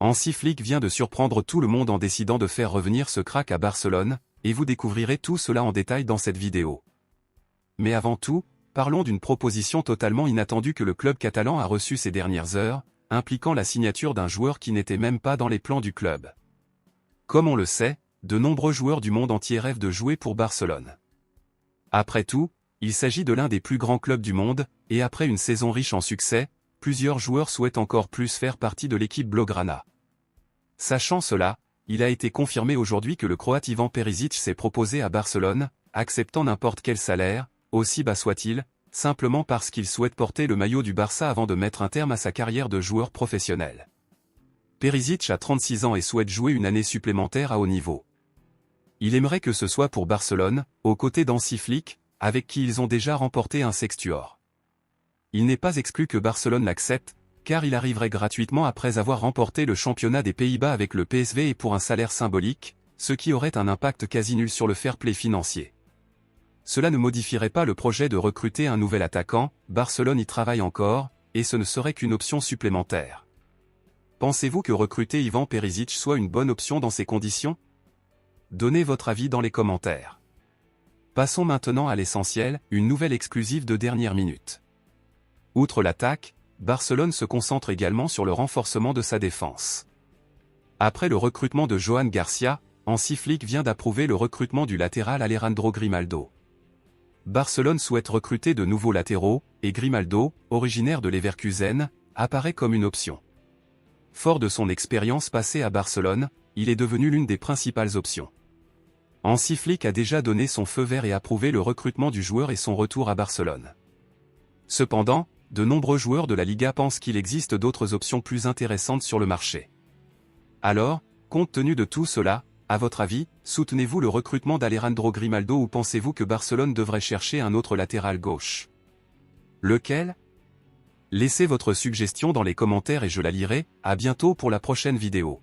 Hansi Flick vient de surprendre tout le monde en décidant de faire revenir ce crack à Barcelone, et vous découvrirez tout cela en détail dans cette vidéo. Mais avant tout, parlons d'une proposition totalement inattendue que le club catalan a reçue ces dernières heures, impliquant la signature d'un joueur qui n'était même pas dans les plans du club. Comme on le sait, de nombreux joueurs du monde entier rêvent de jouer pour Barcelone. Après tout, il s'agit de l'un des plus grands clubs du monde, et après une saison riche en succès, plusieurs joueurs souhaitent encore plus faire partie de l'équipe blaugrana. Sachant cela, il a été confirmé aujourd'hui que le Croate Ivan Perisic s'est proposé à Barcelone, acceptant n'importe quel salaire, aussi bas soit-il, simplement parce qu'il souhaite porter le maillot du Barça avant de mettre un terme à sa carrière de joueur professionnel. Perisic a 36 ans et souhaite jouer une année supplémentaire à haut niveau. Il aimerait que ce soit pour Barcelone, aux côtés d'Hansi Flick, avec qui ils ont déjà remporté un sextuor. Il n'est pas exclu que Barcelone l'accepte, car il arriverait gratuitement après avoir remporté le championnat des Pays-Bas avec le PSV et pour un salaire symbolique, ce qui aurait un impact quasi nul sur le fair play financier. Cela ne modifierait pas le projet de recruter un nouvel attaquant, Barcelone y travaille encore, et ce ne serait qu'une option supplémentaire. Pensez-vous que recruter Ivan Perisic soit une bonne option dans ces conditions? Donnez votre avis dans les commentaires. Passons maintenant à l'essentiel, une nouvelle exclusive de dernière minute. Outre l'attaque, Barcelone se concentre également sur le renforcement de sa défense. Après le recrutement de Johan Garcia, Hansi Flick vient d'approuver le recrutement du latéral Alejandro Grimaldo. Barcelone souhaite recruter de nouveaux latéraux, et Grimaldo, originaire de Leverkusen, apparaît comme une option. Fort de son expérience passée à Barcelone, il est devenu l'une des principales options. Hansi Flick a déjà donné son feu vert et approuvé le recrutement du joueur et son retour à Barcelone. Cependant, de nombreux joueurs de la Liga pensent qu'il existe d'autres options plus intéressantes sur le marché. Alors, compte tenu de tout cela, à votre avis, soutenez-vous le recrutement d'Alejandro Grimaldo ou pensez-vous que Barcelone devrait chercher un autre latéral gauche? Lequel? Laissez votre suggestion dans les commentaires et je la lirai. À bientôt pour la prochaine vidéo.